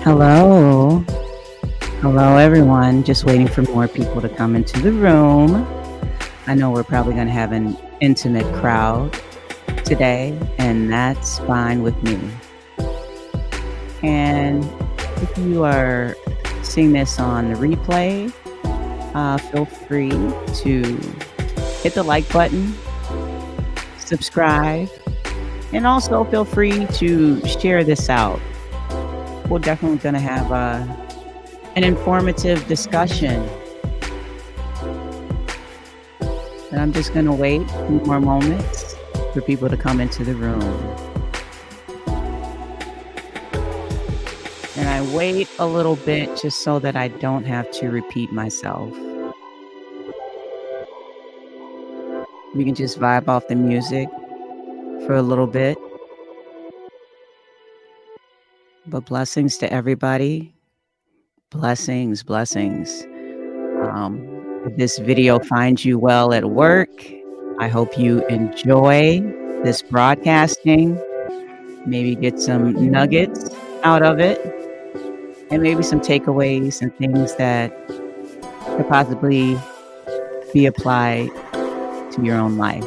Hello. Hello, everyone. Just waiting for more people to come into the room. I know we're probably going to have an intimate crowd today, and that's fine with me. And if you are seeing this on the replay, feel free to hit the like button, subscribe, and also feel free to share this out. We're definitely going to have an informative discussion. And I'm just going to wait a few more moments for people to come into the room. And I wait a little bit just so that I don't have to repeat myself. We can just vibe off the music for a little bit. But blessings to everybody. Blessings, blessings. If this video finds you well at work, I hope you enjoy this broadcasting. Maybe get some nuggets out of it, and maybe some takeaways and things that could possibly be applied to your own life.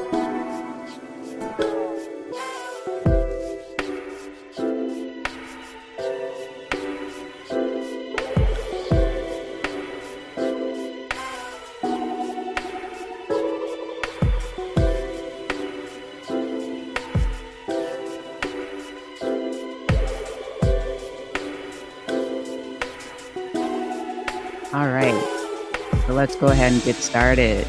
All right, so let's go ahead and get started.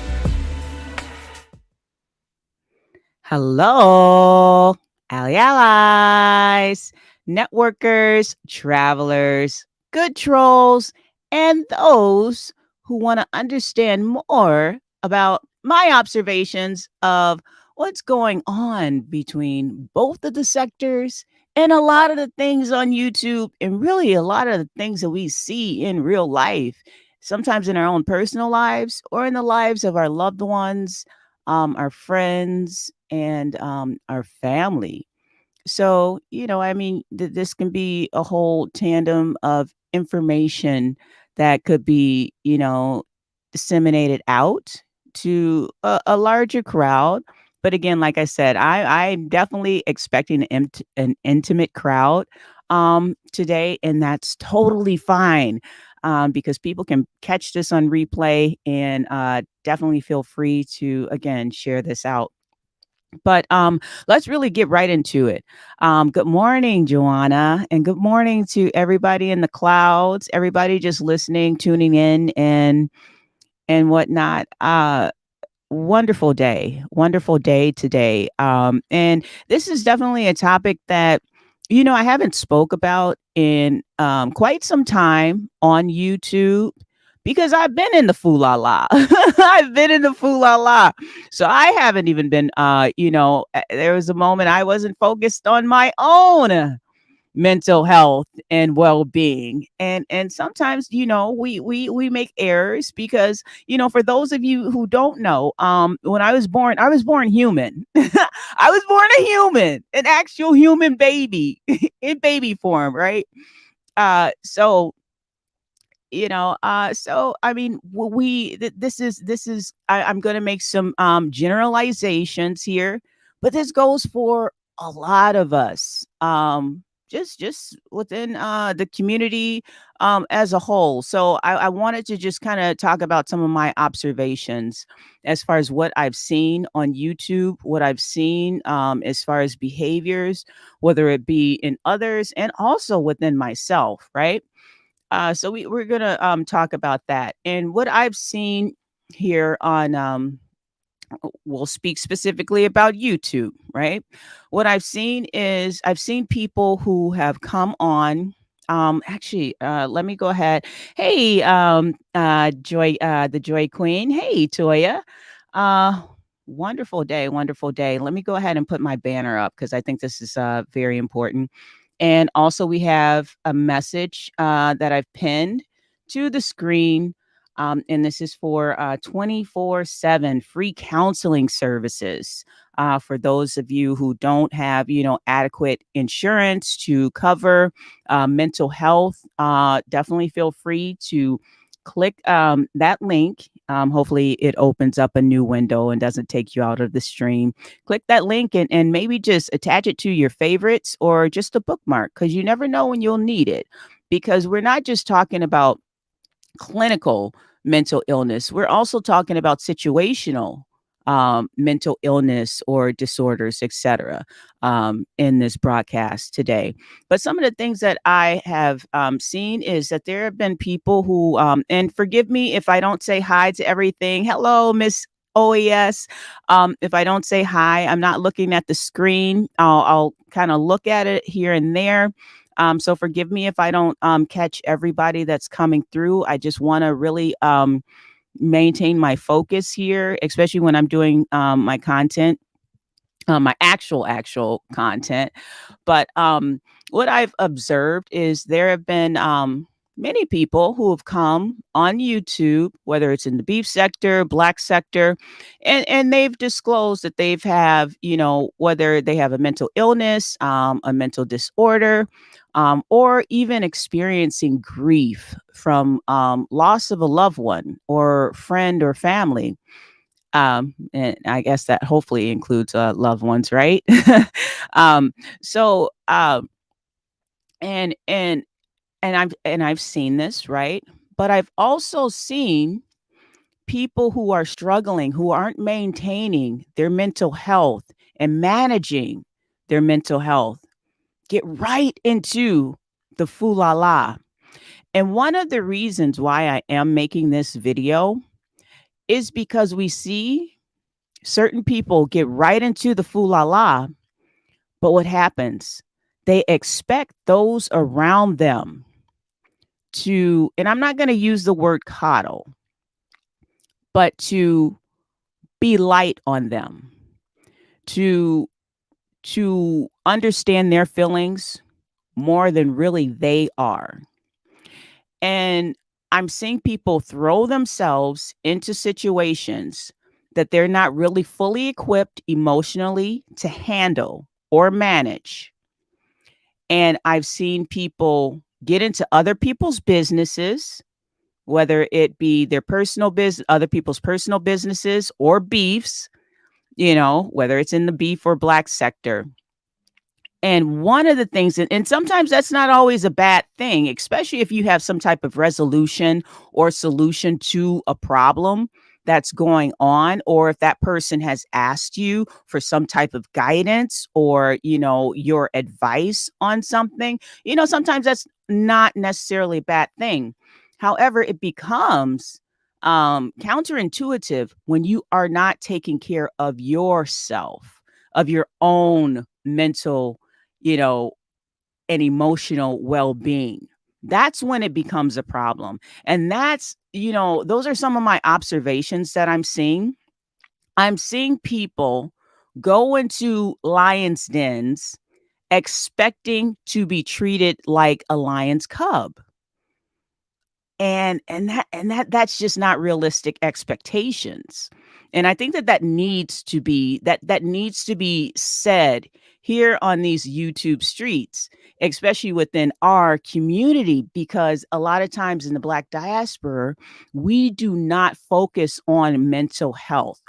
Hello, allies, networkers, travelers, good trolls, and those who want to understand more about my observations of what's going on between both of the sectors and a lot of the things on YouTube, and really a lot of the things that we see in real life, sometimes in our own personal lives or in the lives of our loved ones, our friends, and our family. So, I mean, this can be a whole tandem of information that could be, disseminated out to a larger crowd. But again, like I said, I'm definitely expecting an intimate crowd today, and that's totally fine because people can catch this on replay, and definitely feel free to, again, share this out. But let's really get right into it. Good morning, Joanna, and good morning to everybody in the clouds, everybody just listening, tuning in, and whatnot. Wonderful day today. And this is definitely a topic that I haven't spoke about in quite some time on YouTube, because I've been in the fool-la-la. I've been in the fool-la-la. So I haven't even been, there was a moment I wasn't focused on my own mental health and well-being, and sometimes we make errors because for those of you who don't know, when I was born human. I was born a human, an actual human baby in baby form, right? So I mean, I'm going to make some generalizations here, but this goes for a lot of us, just within the community as a whole. So I wanted to just kind of talk about some of my observations as far as what I've seen on YouTube, what I've seen as far as behaviors, whether it be in others and also within myself, right? So we're gonna talk about that, and what I've seen here on we'll speak specifically about YouTube, right? What I've seen is I've seen people who have come on. Actually, let me go ahead. Hey, Joy, the Joy Queen. Hey, Toya. Uh, wonderful day, wonderful day. Let me go ahead and put my banner up because I think this is very important. And also, we have a message that I've pinned to the screen And this is for 24/7 free counseling services. For those of you who don't have, adequate insurance to cover mental health, definitely feel free to click that link. Hopefully, it opens up a new window and doesn't take you out of the stream. Click that link and maybe just attach it to your favorites or just a bookmark, because you never know when you'll need it. Because we're not just talking about clinical mental illness. We're also talking about situational mental illness or disorders, etc., in this broadcast today. But some of the things that I have seen is that there have been people who, and forgive me if I don't say hi to everything. Hello, Miss OES. If I don't say hi, I'm not looking at the screen. I'll kind of look at it here and there. So forgive me if I don't catch everybody that's coming through. I just want to really maintain my focus here, especially when I'm doing my content, my actual content. But what I've observed is there have been many people who have come on YouTube, whether it's in the beef sector, black sector, and they've disclosed that they've have, whether they have a mental illness, a mental disorder, or even experiencing grief from loss of a loved one or friend or family. And I guess that hopefully includes loved ones, right? um, so and and and I've seen this, right? But I've also seen people who are struggling, who aren't maintaining their mental health and managing their mental health, get right into the foo la la. And one of the reasons why I am making this video is because we see certain people get right into the foo la la, but what happens? They expect those around them to, and I'm not going to use the word coddle, but to be light on them, to understand their feelings more than really they are. And I'm seeing people throw themselves into situations that they're not really fully equipped emotionally to handle or manage. And I've seen people get into other people's businesses, whether it be their personal business, other people's personal businesses or beefs, whether it's in the beef or black sector. And one of the things, and sometimes that's not always a bad thing, especially if you have some type of resolution or solution to a problem that's going on, or if that person has asked you for some type of guidance or, your advice on something, sometimes that's not necessarily a bad thing. However, it becomes counterintuitive when you are not taking care of yourself, of your own mental, you know, and emotional well-being. That's when it becomes a problem. And that's, those are some of my observations that I'm seeing. I'm seeing people go into lions' dens expecting to be treated like a lion's cub. And that's just not realistic expectations. And I think that needs to be that needs to be said here on these YouTube streets, especially within our community, because a lot of times in the Black diaspora, we do not focus on mental health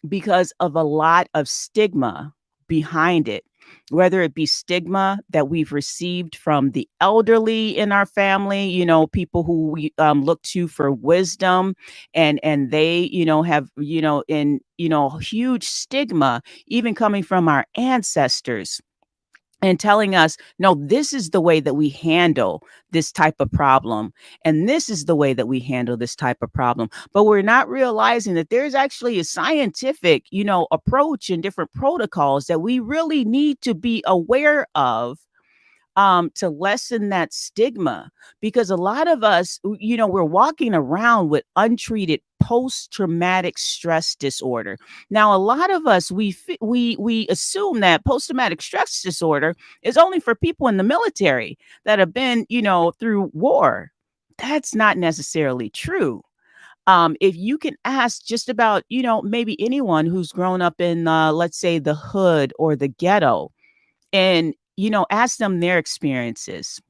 because of a lot of stigma behind it, whether it be stigma that we've received from the elderly in our family, people who we look to for wisdom, and they, have, in, huge stigma even coming from our ancestors and telling us, no, this is the way that we handle this type of problem. And this is the way that we handle this type of problem. But we're not realizing that there's actually a scientific, approach and different protocols that we really need to be aware of, to lessen that stigma, because a lot of us, we're walking around with untreated post-traumatic stress disorder. Now, a lot of us, we assume that post-traumatic stress disorder is only for people in the military that have been, through war. That's not necessarily true. If you can ask just about, maybe anyone who's grown up in, let's say, the hood or the ghetto, and, ask them their experiences,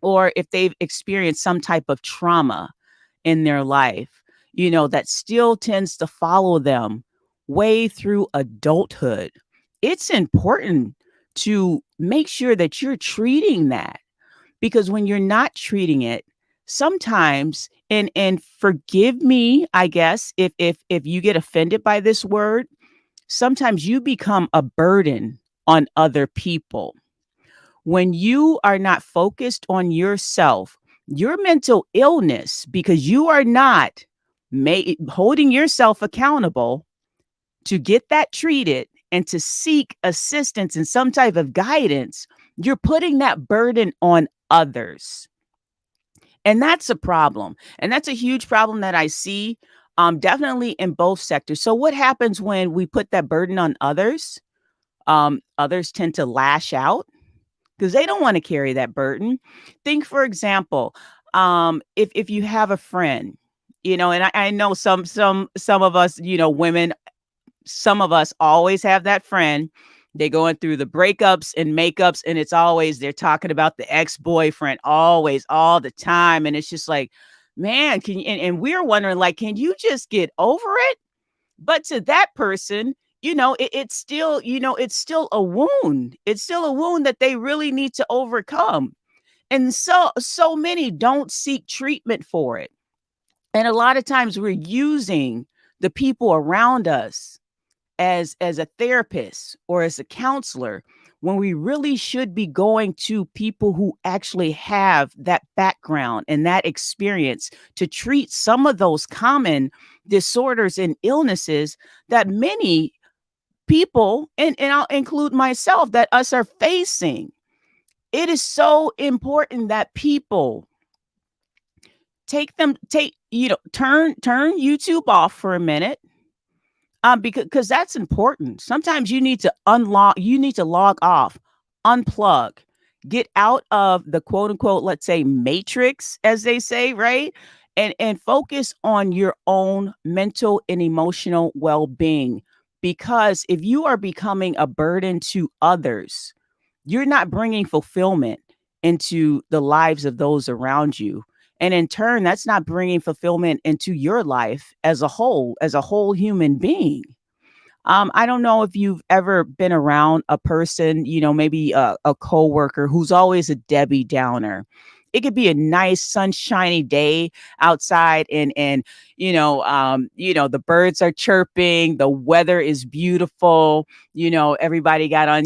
or if they've experienced some type of trauma in their life, that still tends to follow them way through adulthood. It's important to make sure that you're treating that, because when you're not treating it, sometimes, and forgive me, I guess, if you get offended by this word, sometimes you become a burden on other people. When you are not focused on yourself, your mental illness, because you are not holding yourself accountable to get that treated and to seek assistance and some type of guidance, you're putting that burden on others. And that's a problem. And that's a huge problem that I see, definitely in both sectors. So, what happens when we put that burden on others? Others tend to lash out because they don't want to carry that burden. Think, for example, if you have a friend, and I know some of us, women, some of us always have that friend. They're going through the breakups and makeups, and it's always they're talking about the ex-boyfriend, always, all the time. And it's just like, man, can you, and we're wondering, like, can you just get over it? But to that person, it's still, it's still a wound. It's still a wound that they really need to overcome. And so many don't seek treatment for it. And a lot of times we're using the people around us as a therapist or as a counselor, when we really should be going to people who actually have that background and that experience to treat some of those common disorders and illnesses that many people, and I'll include myself, that us are facing. It is so important that people turn YouTube off for a minute, because that's important. Sometimes you need to log off, unplug, get out of the quote unquote, let's say, matrix, as they say, right? And focus on your own mental and emotional well-being. Because if you are becoming a burden to others, you're not bringing fulfillment into the lives of those around you. And in turn, that's not bringing fulfillment into your life as a whole human being. I don't know if you've ever been around a person, maybe a coworker who's always a Debbie Downer. It could be a nice sunshiny day outside, and the birds are chirping, the weather is beautiful. Everybody got on,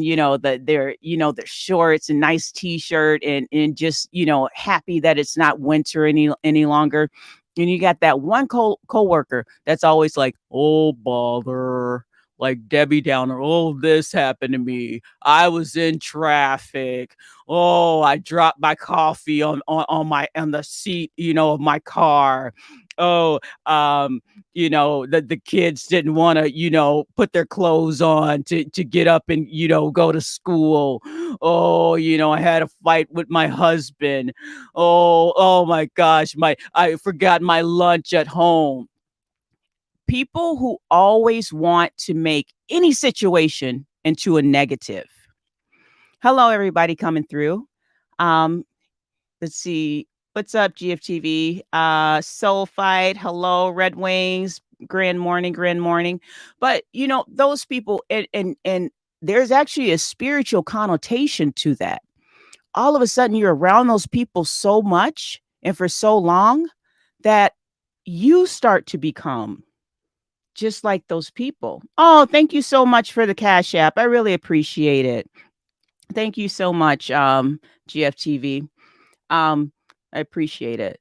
their shorts and nice t-shirt, and just, happy that it's not winter any longer. And you got that one coworker that's always like, oh bother, like Debbie Downer. Oh, this happened to me. I was in traffic. Oh, I dropped my coffee on the seat, of my car. Oh, the kids didn't want to, put their clothes on to get up and, go to school. Oh, I had a fight with my husband. Oh my gosh, I forgot my lunch at home. People who always want to make any situation into a negative. Hello, everybody coming through. Um, let's see. What's up, GFTV? Soul Fight. Hello, Red Wings. Grand morning, grand morning. But those people, and there's actually a spiritual connotation to that. All of a sudden, you're around those people so much and for so long that you start to become just like those people. Oh, thank you so much for the Cash App. I really appreciate it. Thank you so much, GFTV. Um, I appreciate it.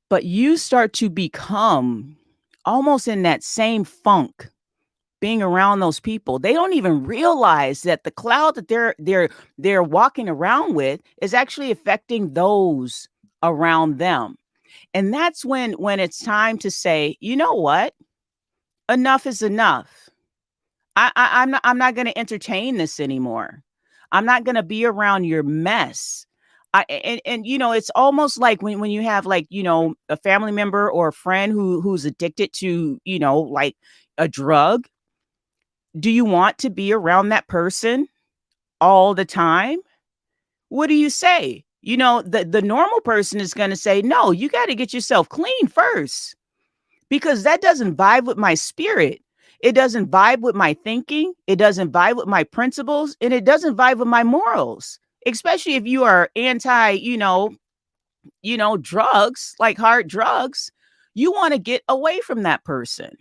But you start to become almost in that same funk being around those people. They don't even realize that the cloud that they're walking around with is actually affecting those around them. And that's when it's time to say, you know what? Enough is enough. I'm not going to entertain this anymore. I'm not going to be around your mess. It's almost like when you have, like, a family member or a friend who's addicted to, like, a drug. Do you want to be around that person all the time? What do you say? The normal person is going to say, no, you got to get yourself clean first, because that doesn't vibe with my spirit. It doesn't vibe with my thinking. It doesn't vibe with my principles, and it doesn't vibe with my morals, especially if you are anti, drugs, like hard drugs. You want to get away from that person,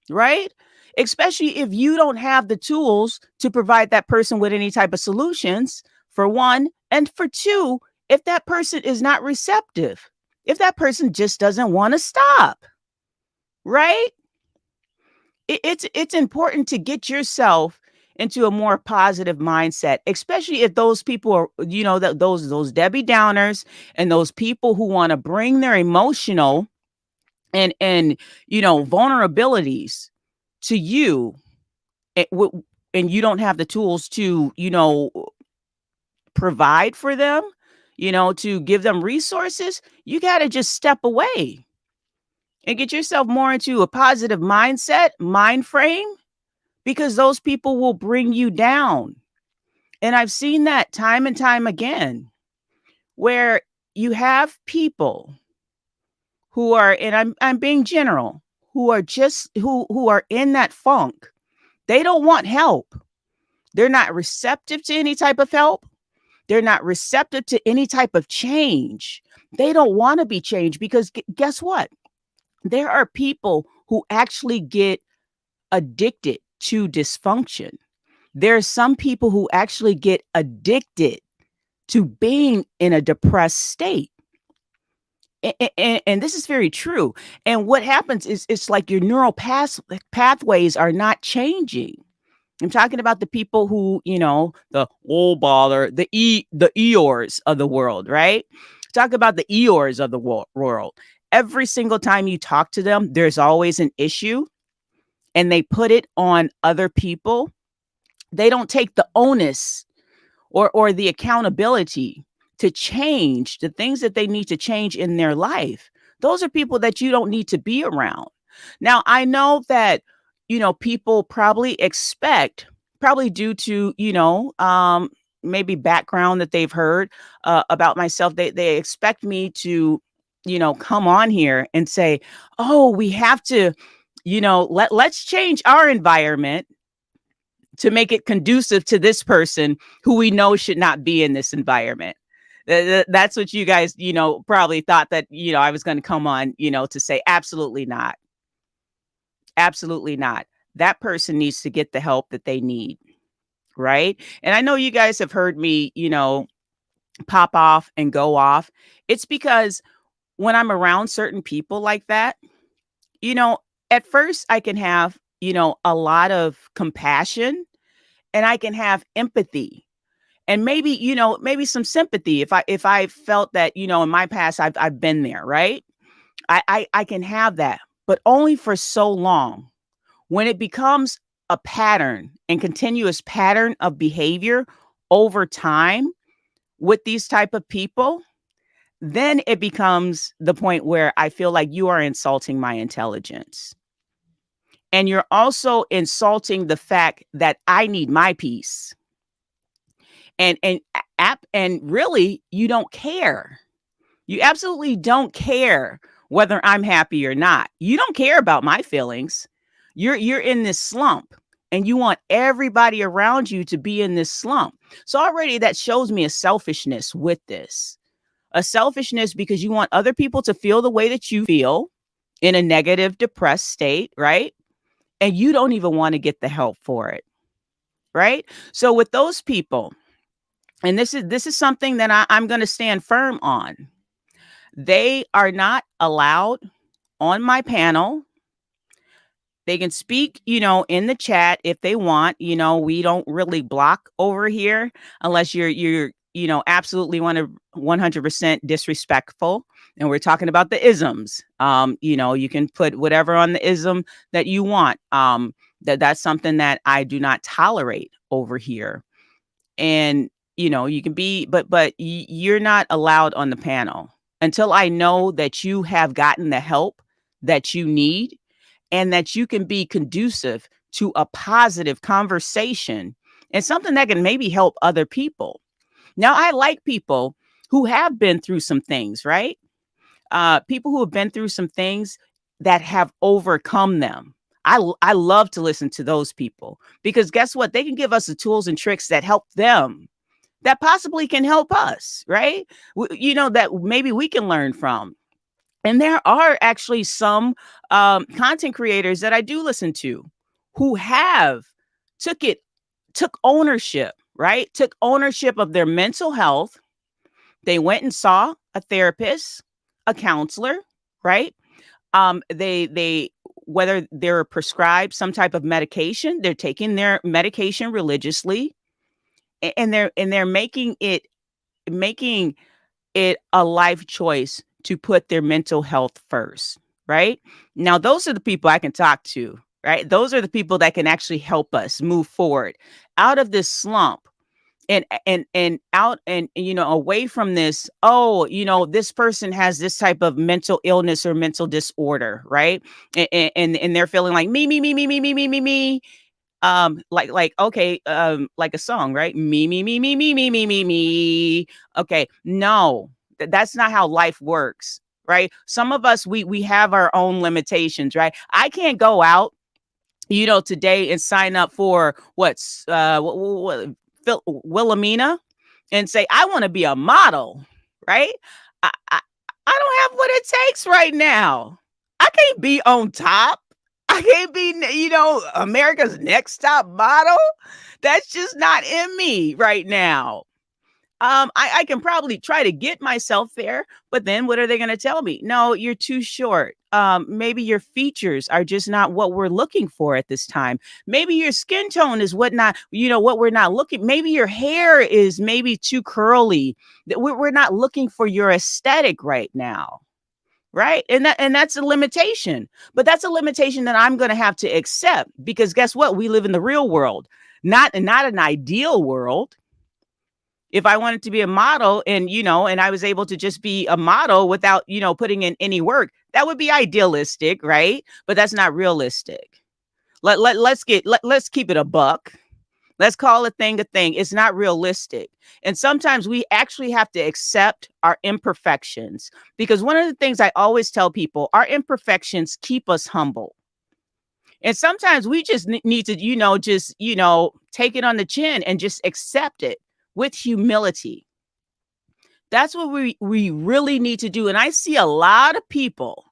right? Especially if you don't have the tools to provide that person with any type of solutions, for one. And for two, if that person is not receptive, if that person just doesn't want to stop, right? It's important to get yourself into a more positive mindset, especially if those people are, those Debbie Downers, and those people who want to bring their emotional and vulnerabilities to you, and you don't have the tools to provide for them, to give them resources. You got to just step away and get yourself more into a positive mind frame, because those people will bring you down. And I've seen that time and time again, where you have people who are, and I'm being general, who are just who are in that funk. They don't want help. They're not receptive to any type of help. They're not receptive to any type of change. They don't want to be changed, because guess what? There are people who actually get addicted to dysfunction. There are some people who actually get addicted to being in a depressed state. And this is very true. And what happens is, it's like your neural pathways are not changing. I'm talking about the people who, the old baller, the Eeyores of the world, right? Talk about the Eeyores of the world. Every single time you talk to them, there's always an issue, and they put it on other people. They don't take the onus or the accountability to change the things that they need to change in their life. Those are people that you don't need to be around. Now, I know that, people probably due to, maybe background that they've heard about myself, they expect me to, come on here and say, oh, we have to, let's change our environment to make it conducive to this person who we know should not be in this environment. That's what you guys, probably thought that, I was going to come on, to say, absolutely not. Absolutely not. That person needs to get the help that they need. Right. And I know you guys have heard me, pop off and go off. It's because when I'm around certain people like that, you know, at first I can have, a lot of compassion, and I can have empathy, and maybe, maybe some sympathy if I felt that, in my past I've been there, right? I can have that, but only for so long. When it becomes a pattern and continuous pattern of behavior over time with these type of people, then it becomes the point where I feel like you are insulting my intelligence. And you're also insulting the fact that I need my peace. And really, you don't care. You absolutely don't care whether I'm happy or not. You don't care about my feelings. You're in this slump, and you want everybody around you to be in this slump. So already that shows me a selfishness with this. A selfishness because you want other people to feel the way that you feel in a negative, depressed state, right? And you don't even want to get the help for it, right? So with those people, and this is something that I'm going to stand firm on. They are not allowed on my panel. They can speak, in the chat if they want. We don't really block over here unless you're absolutely 100% disrespectful. And we're talking about the isms. You can put whatever on the ism that you want. That's something that I do not tolerate over here. And You can be, but you're not allowed on the panel until I know that you have gotten the help that you need and that you can be conducive to a positive conversation and something that can maybe help other people. Now, I like people who have been through some things, right? People who have been through some things that have overcome them. I love to listen to those people because guess what? They can give us the tools and tricks that help them, that possibly can help us, right? That maybe we can learn from. And there are actually some content creators that I do listen to who have took it, took ownership, right? Took ownership of their mental health. They went and saw a therapist, a counselor, right? They whether they're prescribed some type of medication, they're taking their medication religiously, and they're making it a life choice to put their mental health first, right? Now, those are the people I can talk to, right? Those are the people that can actually help us move forward out of this slump and out and away from this. Oh, this person has this type of mental illness or mental disorder, right? And they're feeling like me, like okay, like a song, right? Me. Okay, no, that's not how life works, right? Some of us, we have our own limitations, right? I can't go out, today and sign up for Wilhelmina and say I want to be a model, right? I don't have what it takes right now. I can't be on top. I can't be, America's Next Top Model. That's just not in me right now. I can probably try to get myself there, but then what are they going to tell me? No, you're too short. Maybe your features are just not what we're looking for at this time. Maybe your skin tone is what we're not looking. Maybe your hair is maybe too curly. That we're not looking for your aesthetic right now. Right. And that's a limitation. But that's a limitation that I'm going to have to accept because guess what? We live in the real world, not an ideal world. If I wanted to be a model and I was able to just be a model without, putting in any work, that would be idealistic, right? But that's not realistic. Let's keep it a buck. Let's call a thing a thing. It's not realistic. And sometimes we actually have to accept our imperfections because one of the things I always tell people, our imperfections keep us humble. And sometimes we just need to, take it on the chin and just accept it with humility. That's what we really need to do. And I see a lot of people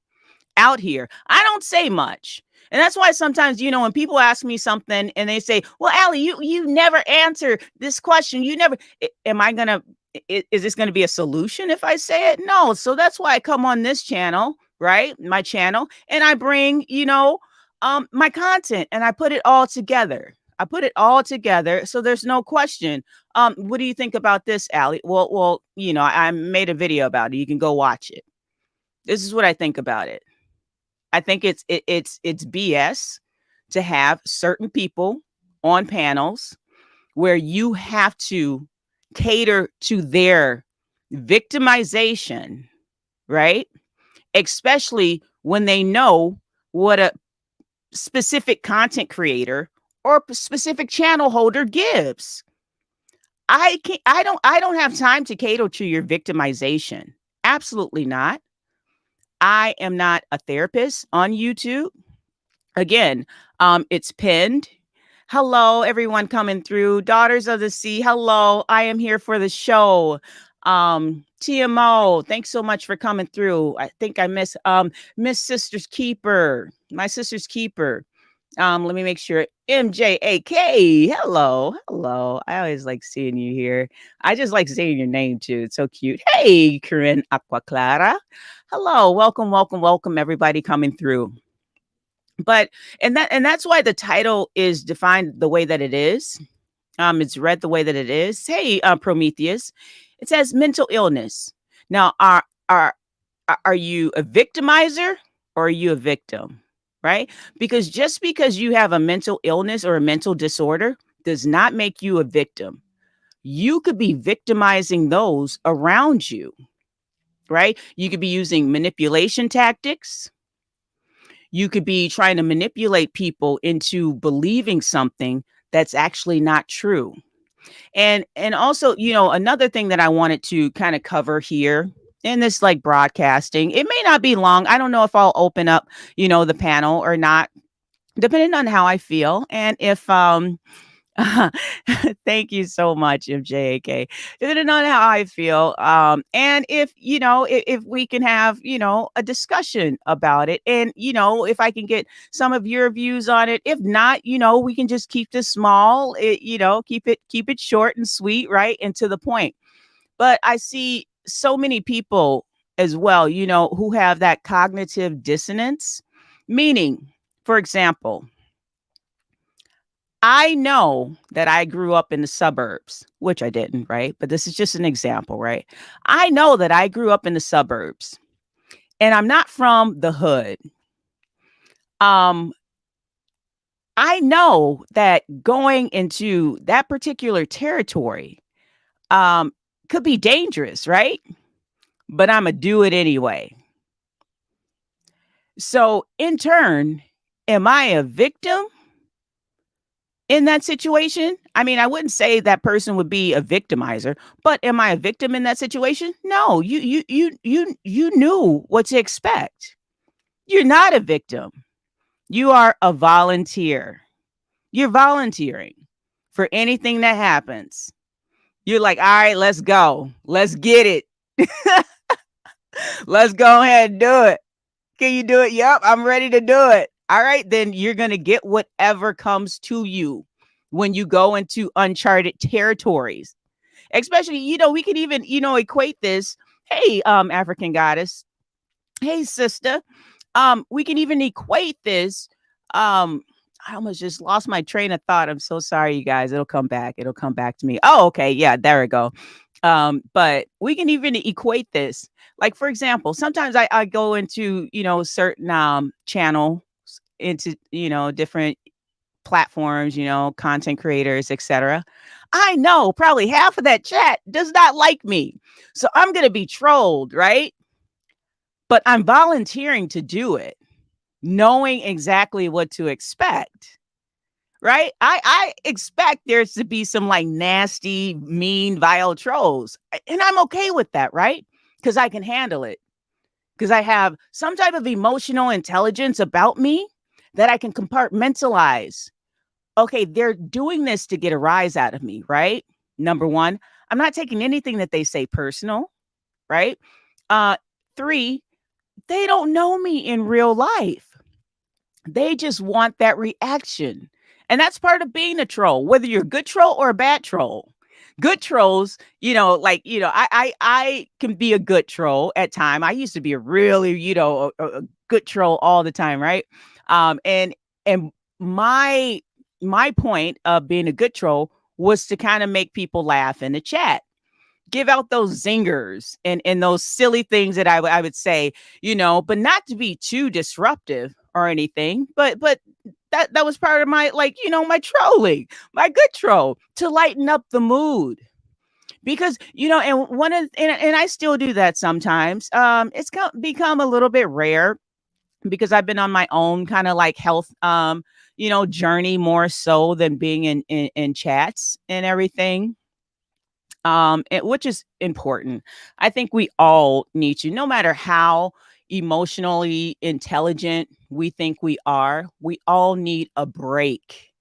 out here. I don't say much. And that's why sometimes, when people ask me something and they say, well, Allie, you never answer this question. You never, am I going to, is this going to be a solution if I say it? No. So that's why I come on this channel, right? My channel, and I bring, my content and I put it all together. So there's no question. What do you think about this, Allie? Well, I made a video about it. You can go watch it. This is what I think about it. I think it's BS to have certain people on panels where you have to cater to their victimization, right? Especially when they know what a specific content creator or specific channel holder gives. I don't have time to cater to your victimization. Absolutely not. I am not a therapist on YouTube. Again, it's pinned. Hello, everyone coming through. Daughters of the Sea. Hello, I am here for the show. TMO, thanks so much for coming through. I think I miss Sister's Keeper, my sister's keeper. Let me make sure. MJAK. Hello. I always like seeing you here. I just like saying your name too. It's so cute. Hey, Corinne Aquaclara. Hello. Welcome, everybody coming through. But and that's why the title is defined the way that it is. It's read the way that it is. Hey, Prometheus. It says mental illness. Now, are you a victimizer or are you a victim? Right? Because just because you have a mental illness or a mental disorder does not make you a victim. you could be victimizing those around you, right? You could be using manipulation tactics. You could be trying to manipulate people into believing something that's actually not true. And also, another thing that I wanted to kind of cover here in this like broadcasting, it may not be long. I don't know if I'll open up, the panel or not, depending on how I feel. And if thank you so much, MJAK. Depending on how I feel. And if, if we can have, a discussion about it, and, if I can get some of your views on it. If not, we can just keep this small, keep it short and sweet, right? And to the point. But I see so many people as well, who have that cognitive dissonance, meaning, for example, I know that I grew up in the suburbs, which I didn't, right? But this is just an example, right? I know that I grew up in the suburbs and I'm not from the hood. Um, I know that going into that particular territory um, could be dangerous, right? But I'm going to do it anyway. So, in turn, am I a victim in that situation? I mean, I wouldn't say that person would be a victimizer, but am I a victim in that situation? No, you knew what to expect. You're not a victim. You are a volunteer. You're volunteering for anything that happens. You're like, all right, let's go. Let's get it. Let's go ahead and do it. Can you do it? Yep, I'm ready to do it. All right, then you're going to get whatever comes to you when you go into uncharted territories. Especially, we could even, equate this. Hey, African goddess. Hey, sister. We can even equate this. I almost just lost my train of thought. I'm so sorry, you guys. It'll come back. It'll come back to me. Oh, okay. Yeah, there we go. But we can even equate this. Like, for example, sometimes I go into, certain channels, into, different platforms, content creators, etc. I know probably half of that chat does not like me. So I'm going to be trolled, right? But I'm volunteering to do it, knowing exactly what to expect. Right? I expect there to be some like nasty, mean, vile trolls. And I'm okay with that, right? Because I can handle it. Because I have some type of emotional intelligence about me that I can compartmentalize. Okay, they're doing this to get a rise out of me, right? Number one, I'm not taking anything that they say personal, right? Uh, three, they don't know me in real life. They just want that reaction. And that's part of being a troll, whether you're a good troll or a bad troll. Good trolls, I can be a good troll at time. I used to be a really, a good troll all the time, right? And my my point of being a good troll was to kind of make people laugh in the chat, give out those zingers and those silly things that I would say, but not to be too disruptive or anything. But that was part of my, like, my trolling, my good troll, to lighten up the mood. Because, and one of and I still do that sometimes. It's become a little bit rare because I've been on my own kind of like health journey, more so than being in chats and everything, which is important. I think we all need to, no matter how emotionally intelligent we think we all need a break,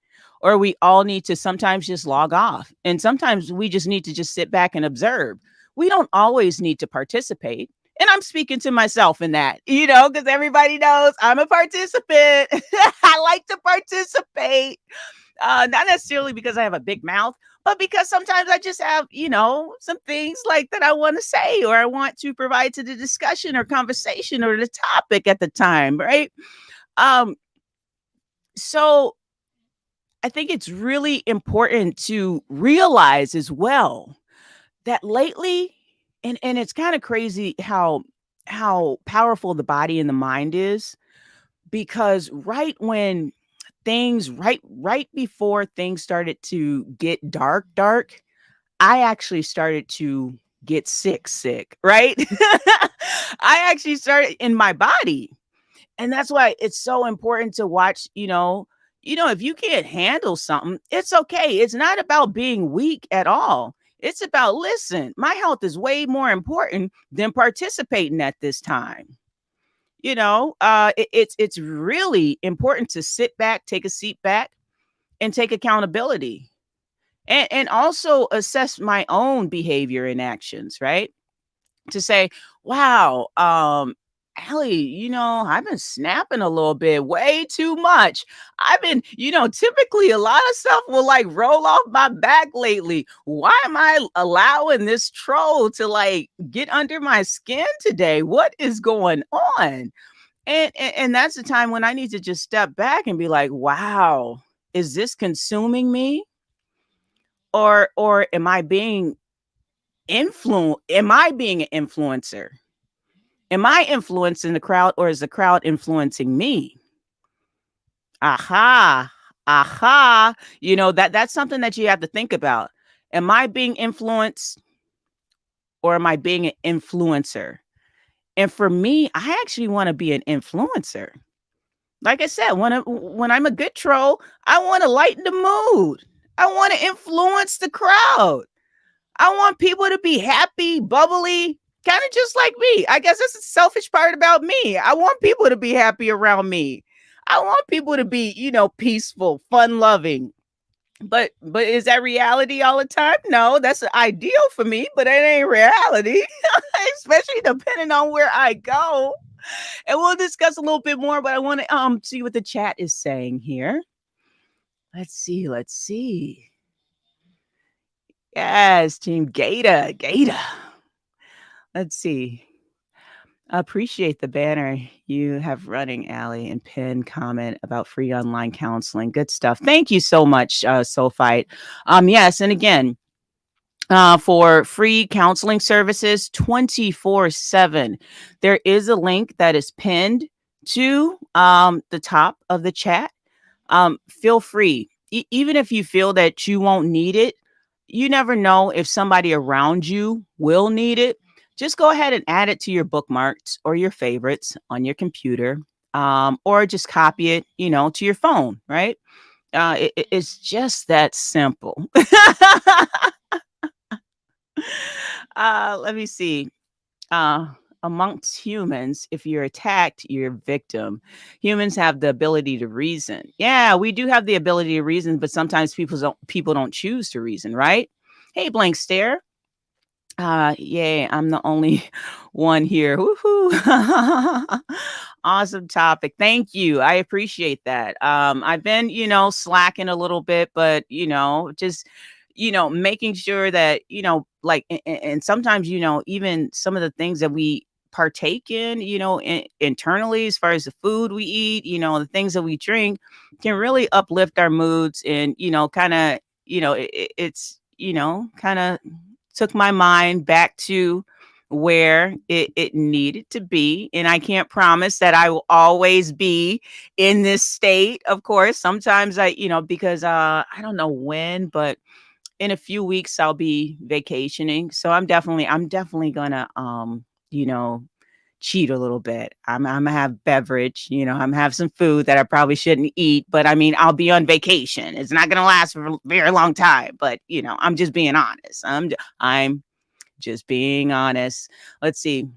or we all need to sometimes just log off. And sometimes we just need to just sit back and observe. We don't always need to participate. And I'm speaking to myself in that, because everybody knows I'm a participant. I like to participate. Not necessarily because I have a big mouth, but because sometimes I just have, some things like that I want to say, or I want to provide to the discussion or conversation or the topic at the time, right? Um, so I think it's really important to realize as well that lately, and it's kind of crazy how powerful the body and the mind is, because right before things started to get dark, I actually started to get sick, right? I actually started in my body. And that's why it's so important to watch, if you can't handle something, it's okay. It's not about being weak at all. It's about, listen, my health is way more important than participating at this time. It's really important to sit back, take a seat back, and take accountability, and also assess my own behavior and actions, right? To say, wow, Allie, I've been snapping a little bit, way too much. I've been, typically a lot of stuff will like roll off my back lately. Why am I allowing this troll to like get under my skin today? What is going on? And that's the time when I need to just step back and be like, wow, is this consuming me? Or am I being an influencer? Am I influencing the crowd, or is the crowd influencing me? Aha. Aha. That's something that you have to think about. Am I being influenced, or am I being an influencer? And for me, I actually want to be an influencer. Like I said, when I'm a good troll, I want to lighten the mood. I want to influence the crowd. I want people to be happy, bubbly, kind of just like me. I guess that's the selfish part about me. I want people to be happy around me. I want people to be, peaceful, fun loving. But is that reality all the time? No, that's an ideal for me, but it ain't reality, especially depending on where I go. And we'll discuss a little bit more, but I want to see what the chat is saying here. Let's see. Yes, Team Gata. Let's see. Appreciate the banner you have running, Allie, and pin comment about free online counseling. Good stuff. Thank you so much, Sophite. Yes, and again, for free counseling services 24/7. There is a link that is pinned to the top of the chat. Feel free. Even if you feel that you won't need it, you never know if somebody around you will need it. Just go ahead and add it to your bookmarks or your favorites on your computer, or just copy it, to your phone, right? It's just that simple. Let me see. Uh, Amongst humans, if you're attacked, you're a victim. Humans have the ability to reason. Yeah, we do have the ability to reason, but sometimes people don't choose to reason, right? Hey, blank stare. Yay, I'm the only one here. Woohoo. Awesome topic. Thank you. I appreciate that. I've been, slacking a little bit, but just making sure that, like, and sometimes, even some of the things that we partake in, internally, as far as the food we eat, the things that we drink, can really uplift our moods, and, kind of, it's, kind of took my mind back to where it needed to be. And I can't promise that I will always be in this state. Of course, sometimes because I don't know when, but in a few weeks I'll be vacationing. So I'm definitely gonna you know, cheat a little bit. I'm gonna have beverage, I'm gonna have some food that I probably shouldn't eat, but I mean, I'll be on vacation. It's not gonna last for a very long time, but I'm just being honest. I'm just being honest. Let's see.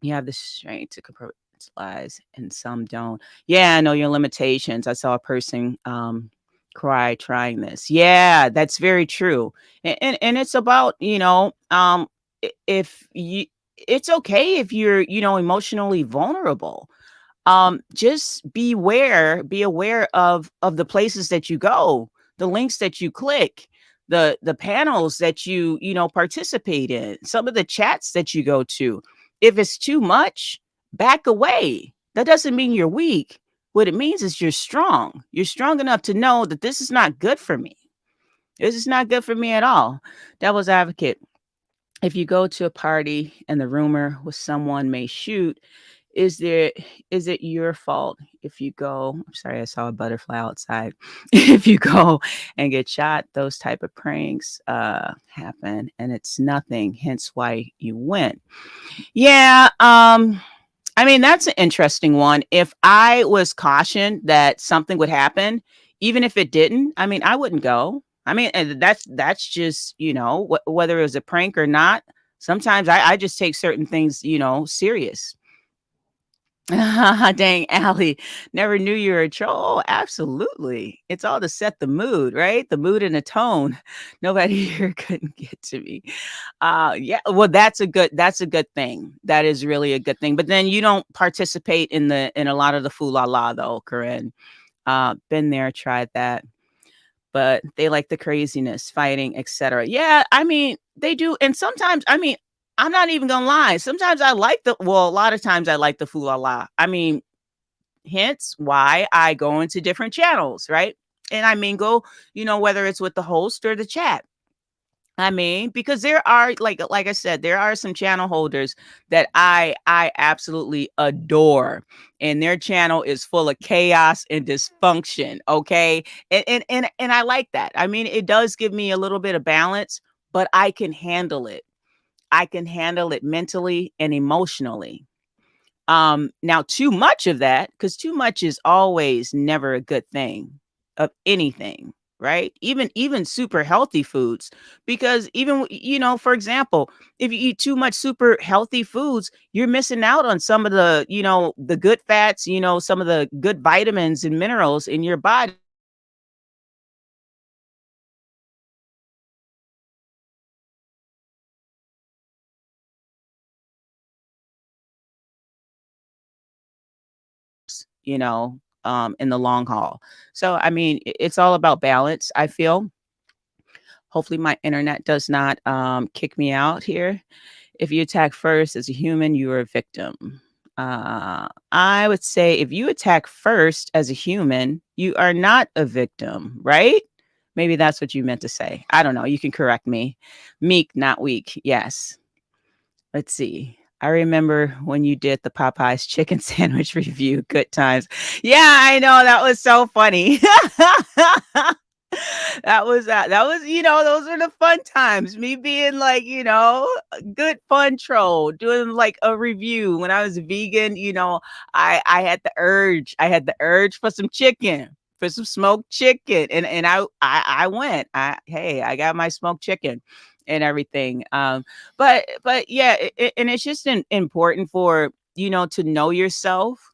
You have the strength to compartmentalize, and some don't. Yeah, I know your limitations. I saw a person cry trying this. Yeah, that's very true. And it's about, if you, it's okay if you're, emotionally vulnerable. Just be aware of the places that you go, the links that you click, the panels that you participate in, some of the chats that you go to. If it's too much, back away. That doesn't mean you're weak. What it means is you're strong enough to know that this is not good for me. This is not good for me at all. Devil's advocate. If you go to a party and the rumor with someone may shoot, Is there is it your fault if you go I'm sorry, I saw a butterfly outside. If you go and get shot, those type of pranks happen and it's nothing, hence why you went. Yeah, I mean, that's an interesting one. If I was cautioned that something would happen, even if it didn't, I mean, I wouldn't go. I mean, and that's just, whether it was a prank or not, sometimes I just take certain things, serious. Dang, Allie. Never knew you were a troll. Absolutely. It's all to set the mood, right? The mood and the tone. Nobody here couldn't get to me. Yeah, well, that's a good thing. That is really a good thing. But then you don't participate in a lot of the foo la la though, Corinne. Been there, tried that. But they like the craziness, fighting, etc. Yeah, I mean, they do. And sometimes, I mean, I'm not even gonna lie. Sometimes I like a lot of times I like the foo la la. I mean, hence why I go into different channels, right? And I mingle, whether it's with the host or the chat. I mean, because there are like I said, there are some channel holders that I absolutely adore. And their channel is full of chaos and dysfunction. Okay. And I like that. I mean, it does give me a little bit of balance, but I can handle it. I can handle it mentally and emotionally. Now too much of that, because too much is always never a good thing of anything, right? Even super healthy foods, because even for example, if you eat too much super healthy foods, you're missing out on some of the good fats, some of the good vitamins and minerals in your body you know in the long haul. So I mean, it's all about balance, I feel. Hopefully my internet does not kick me out here. If you attack first as a human, you are a victim. I would say if you attack first as a human, you are not a victim, right? Maybe that's what you meant to say. I don't know. You can correct me. Meek, not weak. Yes. Let's see. I remember when you did the Popeyes chicken sandwich review. Good times. Yeah, I know. That was so funny. That was those are the fun times, me being like a good fun troll doing like a review when I was vegan. I had the urge for some chicken, for some smoked chicken, and I went. I got my smoked chicken and everything. But yeah, and it's just important for to know yourself.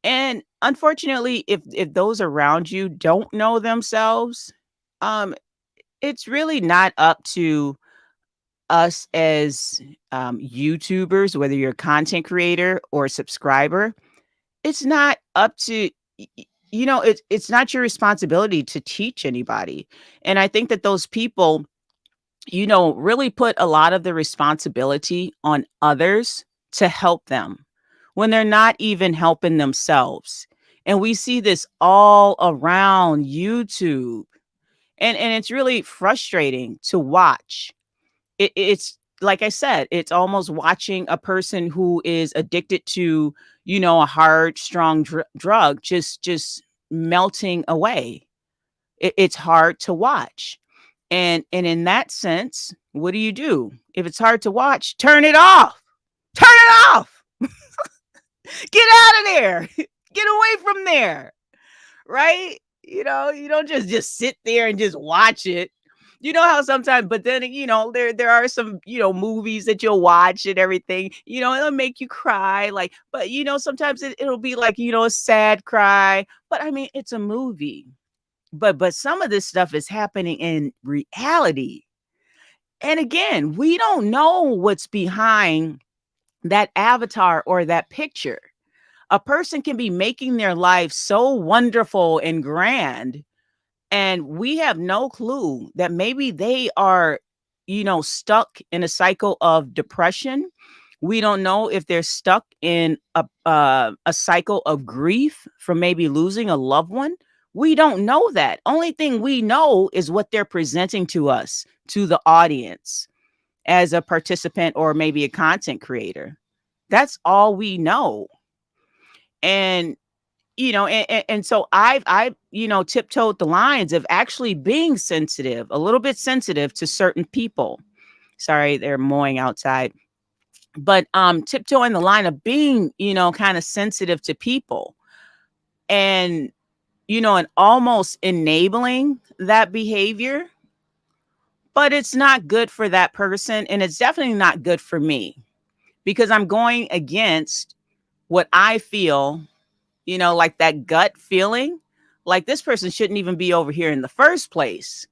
And unfortunately, if those around you don't know themselves, um, it's really not up to us as YouTubers, whether you're a content creator or a subscriber. It's not up to it's not your responsibility to teach anybody. And I think that those people really put a lot of the responsibility on others to help them when they're not even helping themselves. And we see this all around YouTube. And it's really frustrating to watch. It's like I said, it's almost watching a person who is addicted to, a hard, strong drug just melting away. It's hard to watch. And in that sense, what do you do? If it's hard to watch, turn it off. Turn it off. Get out of there. Get away from there. Right? You don't just sit there and just watch it. You know how sometimes, but then there are some movies that you'll watch and everything. It'll make you cry, like, but sometimes it'll be like a sad cry. But I mean, it's a movie. But some of this stuff is happening in reality. And again, we don't know what's behind that avatar or that picture. A person can be making their life so wonderful and grand, and we have no clue that maybe they are, stuck in a cycle of depression. We don't know if they're stuck in a cycle of grief from maybe losing a loved one. We don't know that. Only thing we know is what they're presenting to us, to the audience, as a participant or maybe a content creator. That's all we know. And and so I've tiptoed the lines of actually being sensitive, a little bit sensitive to certain people. Sorry, they're mowing outside. But tiptoeing the line of being, kind of sensitive to people, and and almost enabling that behavior. But it's not good for that person, and it's definitely not good for me, because I'm going against what I feel, like that gut feeling, like this person shouldn't even be over here in the first place,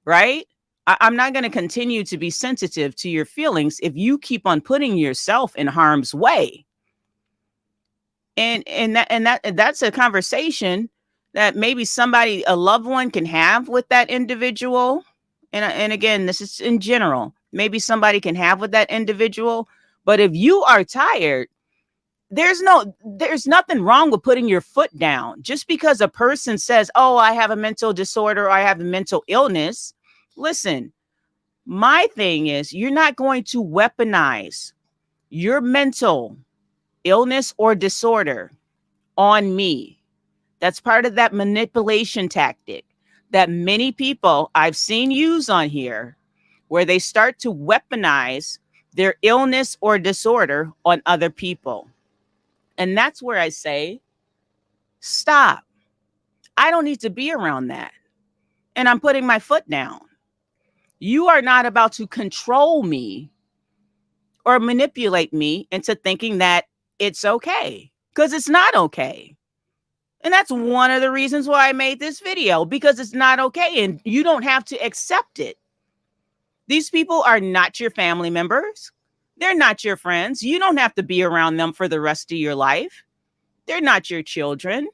right? I'm not going to continue to be sensitive to your feelings if you keep on putting yourself in harm's way. And that's a conversation that maybe somebody, a loved one, can have with that individual. And again, this is in general, maybe somebody can have with that individual. But if you are tired, there's nothing wrong with putting your foot down. Just because a person says, oh, I have a mental disorder, or I have a mental illness, listen, my thing is, you're not going to weaponize your mental illness or disorder on me. That's part of that manipulation tactic that many people I've seen use on here, where they start to weaponize their illness or disorder on other people. And that's where I say, stop. I don't need to be around that. And I'm putting my foot down. You are not about to control me or manipulate me into thinking that it's okay, because it's not okay. And that's one of the reasons why I made this video, because it's not okay and you don't have to accept it. These people are not your family members. They're not your friends. You don't have to be around them for the rest of your life. They're not your children.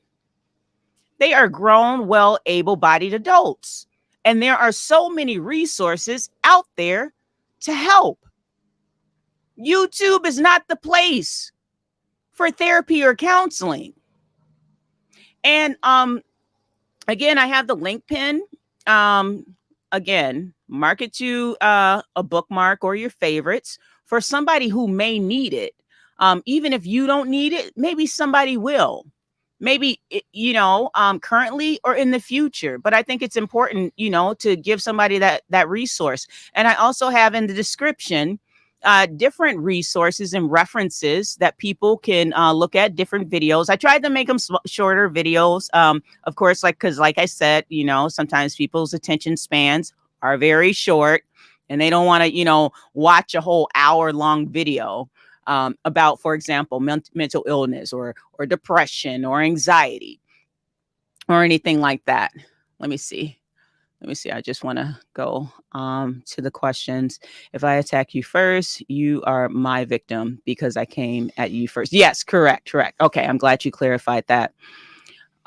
They are grown, well, able-bodied adults. And there are so many resources out there to help. YouTube is not the place for therapy or counseling. And again, I have the link pin. Again, mark it to a bookmark or your favorites for somebody who may need it. Even if you don't need it, maybe somebody will. Maybe, currently or in the future. But I think it's important, to give somebody that resource. And I also have in the description different resources and references that people can look at, different videos. I tried to make them shorter videos. Of course, because like I said, sometimes people's attention spans are very short, and they don't want to, watch a whole hour-long video about, for example, mental illness or depression or anxiety or anything like that. Let me see. I just want to go to the questions. If I attack you first, you are my victim because I came at you first. Yes, correct. Okay, I'm glad you clarified that.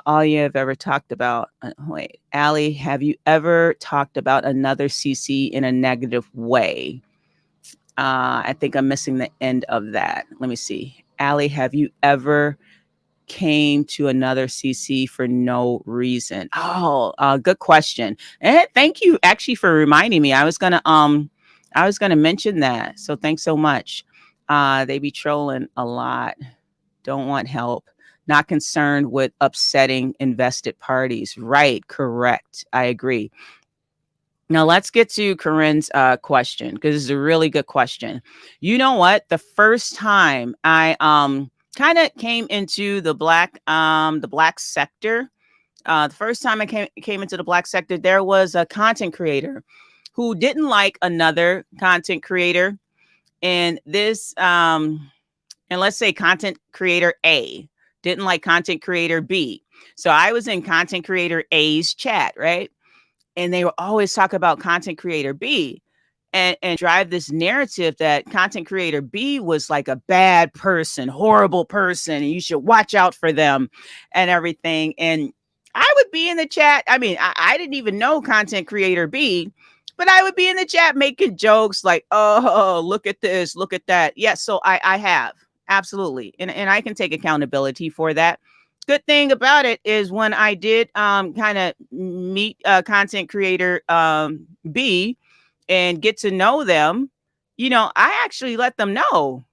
All you have ever talked about, wait, Allie, have you ever talked about another CC in a negative way? I think I'm missing the end of that. Let me see. Allie, have you ever came to another CC for no reason? Oh, good question. And thank you actually for reminding me. I was gonna mention that. So thanks so much. They be trolling a lot. Don't want help. Not concerned with upsetting invested parties. Right, correct. I agree. Now let's get to Corinne's question, because it's a really good question. You know what? The first time I kind of came into the black sector, the first time I came into the black sector, there was a content creator who didn't like another content creator, and this and let's say content creator A didn't like content creator B. So I was in content creator A's chat, right? And they will always talk about content creator B and drive this narrative that content creator B was like a bad person, horrible person, and you should watch out for them and everything. And I would be in the chat. I mean, I didn't even know content creator B, but I would be in the chat making jokes like, oh, look at this, look at that. Yes, so I have. Absolutely. And I can take accountability for that. Good thing about it is when I did kind of meet content creator B and get to know them, I actually let them know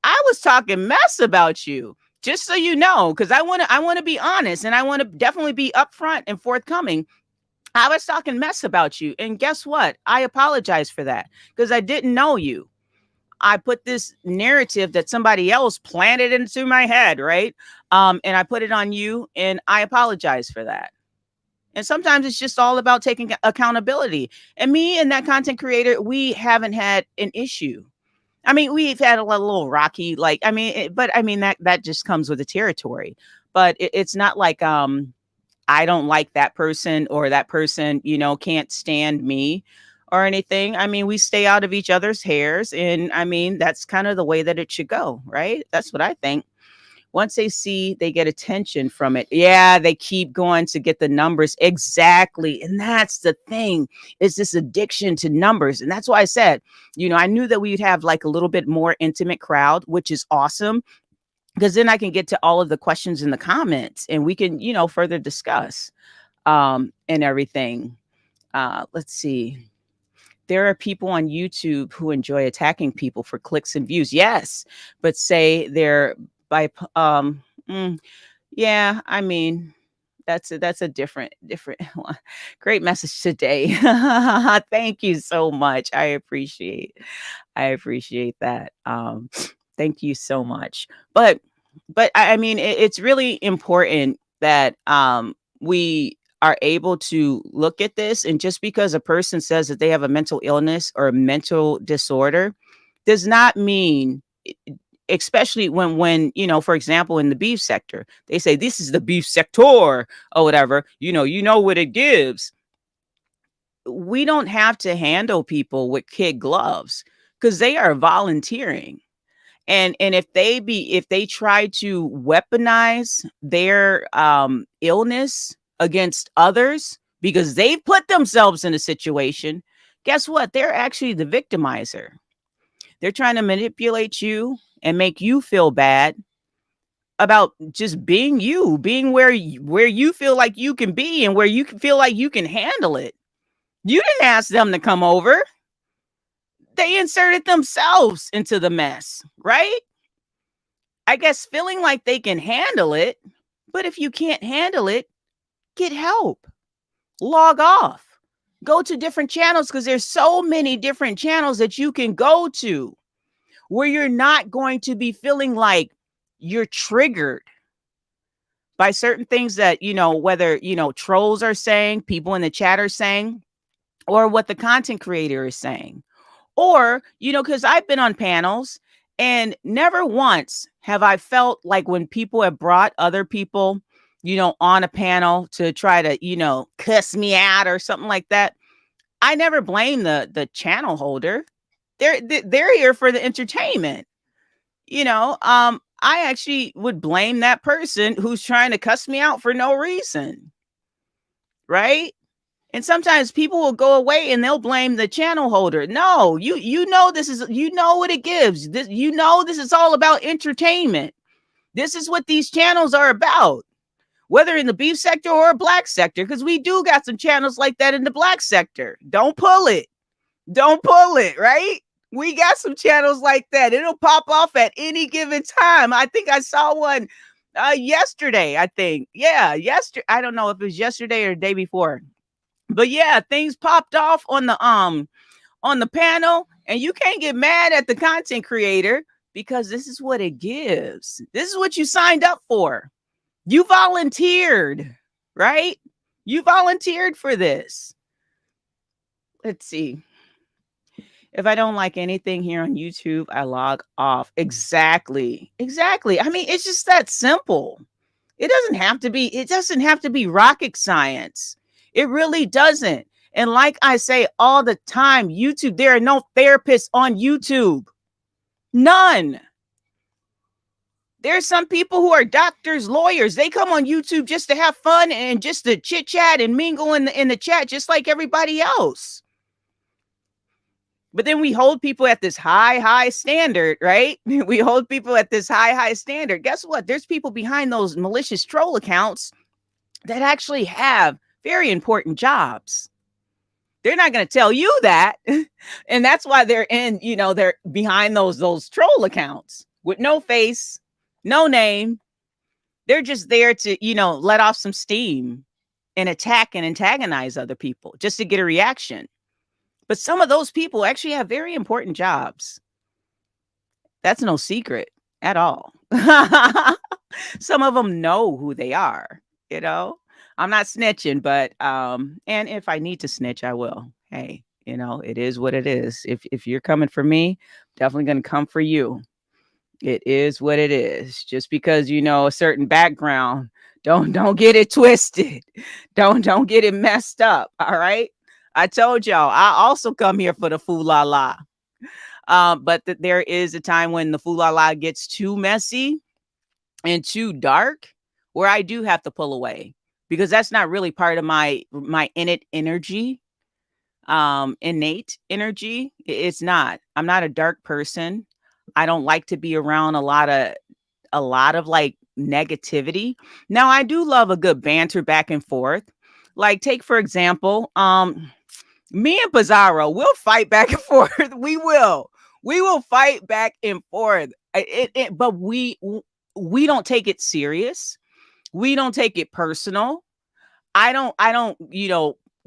I was talking mess about you. Just so you know, because I want to be honest, and I want to definitely be upfront and forthcoming. I was talking mess about you. And guess what? I apologize for that because I didn't know you. I put this narrative that somebody else planted into my head, right? And I put it on you, and I apologize for that. And sometimes it's just all about taking accountability. And me and that content creator, we haven't had an issue. I mean, we've had a little rocky, like, I mean, but I mean that just comes with the territory. But it's not like I don't like that person or that person, can't stand me or anything. I mean, we stay out of each other's hairs. And I mean, that's kind of the way that it should go, right? That's what I think. Once they see they get attention from it, yeah, they keep going to get the numbers. Exactly. And that's the thing, is this addiction to numbers. And that's why I said, I knew that we'd have like a little bit more intimate crowd, which is awesome, because then I can get to all of the questions in the comments and we can, further discuss and everything. Let's see. There are people on YouTube who enjoy attacking people for clicks and views. Yes, but say they're by yeah, I mean, that's a different one. Great message today. Thank you so much. I appreciate that. Thank you so much. But I mean, it's really important that we are able to look at this. And just because a person says that they have a mental illness or a mental disorder does not mean, especially when for example, in the beef sector, they say this is the beef sector or whatever, what it gives. We don't have to handle people with kid gloves because they are volunteering. And if they try to weaponize their illness against others because they've put themselves in a situation, guess what? They're actually the victimizer. They're trying to manipulate you and make you feel bad about just being you, being where you feel like you can be and where you can feel like you can handle it. You didn't ask them to come over. They inserted themselves into the mess, right? I guess feeling like they can handle it. But if you can't handle it, get help. Log off. Go to different channels, because there's so many different channels that you can go to where you're not going to be feeling like you're triggered by certain things that, whether, trolls are saying, people in the chat are saying, or what the content creator is saying. Or, because I've been on panels and never once have I felt like when people have brought other people, on a panel to try to, cuss me out or something like that. I never blame the channel holder. They're here for the entertainment. I actually would blame that person who's trying to cuss me out for no reason. Right? And sometimes people will go away and they'll blame the channel holder. No, this is, what it gives. This is all about entertainment. This is what these channels are about. Whether in the beef sector or a black sector, because we do got some channels like that in the black sector. Don't pull it. Don't pull it, right? We got some channels like that. It'll pop off at any given time. I think I saw one yesterday, I think. Yeah, yesterday. I don't know if it was yesterday or the day before. But yeah, things popped off on the panel, and you can't get mad at the content creator because this is what it gives. This is what you signed up for. You volunteered, right? You volunteered for this. Let's see. If I don't like anything here on YouTube, I log off. Exactly. I mean, it's just that simple. It doesn't have to be rocket science. It really doesn't. And like I say all the time, YouTube, there are no therapists on YouTube. None. There's some people who are doctors, lawyers. They come on YouTube just to have fun and just to chit chat and mingle in the chat, just like everybody else. But then we hold people at this high standard, right? We hold people at this high standard. Guess what? There's people behind those malicious troll accounts that actually have very important jobs. They're not going to tell you that. And that's why they're they're behind those troll accounts. with no face, no name. They're just there to, let off some steam and attack and antagonize other people just to get a reaction. But some of those people actually have very important jobs. That's no secret at all. Some of them know who they are, you know? I'm not snitching, but and if I need to snitch, I will. Hey, it is what it is. If you're coming for me, definitely going to come for you. It is what it is. Just because you know a certain background, don't get it twisted. Don't get it messed up, all right? I told y'all, I also come here for the foo la la. But there is a time when the foo la la gets too messy and too dark, where I do have to pull away because that's not really part of my innate energy. It's not. I'm not a dark person. I don't like to be around a lot of like negativity. Now I do love a good banter back and forth. Like take for example, me and Pizarro will fight back and forth. We will fight back and forth. But we don't take it serious. We don't take it personal. I don't,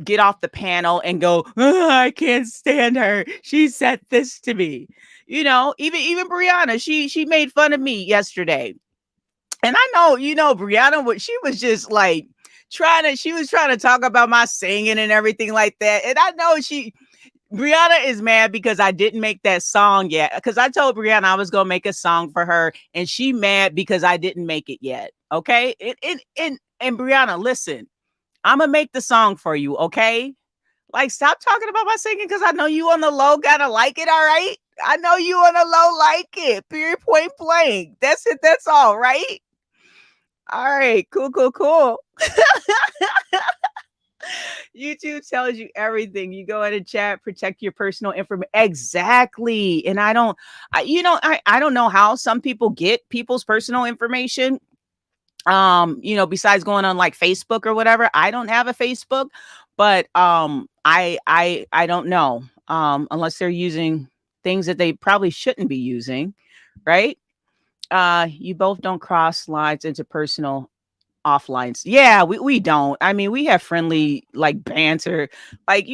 get off the panel and go, "Ugh, I can't stand her. She said this to me." Even Brianna, she made fun of me yesterday. And I know, Brianna, what she was just like she was trying to talk about my singing and everything like that. And I know Brianna is mad because I didn't make that song yet. Because I told Brianna I was gonna make a song for her, and she mad because I didn't make it yet. Okay, and Brianna, listen, I'm gonna make the song for you. Okay, like stop talking about my singing because I know you on the low gotta like it. All right, I know you on the low like it. Period. Point blank. That's it. That's all right. All right. Cool. Cool. Cool. YouTube tells you everything. You go in a chat, protect your personal information. Exactly. And I don't know how some people get people's personal information. Besides going on like Facebook or whatever. I don't have a Facebook, but I don't know. Unless they're using things that they probably shouldn't be using, right? You both don't cross lines into personal offlines. Yeah, we don't. I mean, we have friendly like banter, like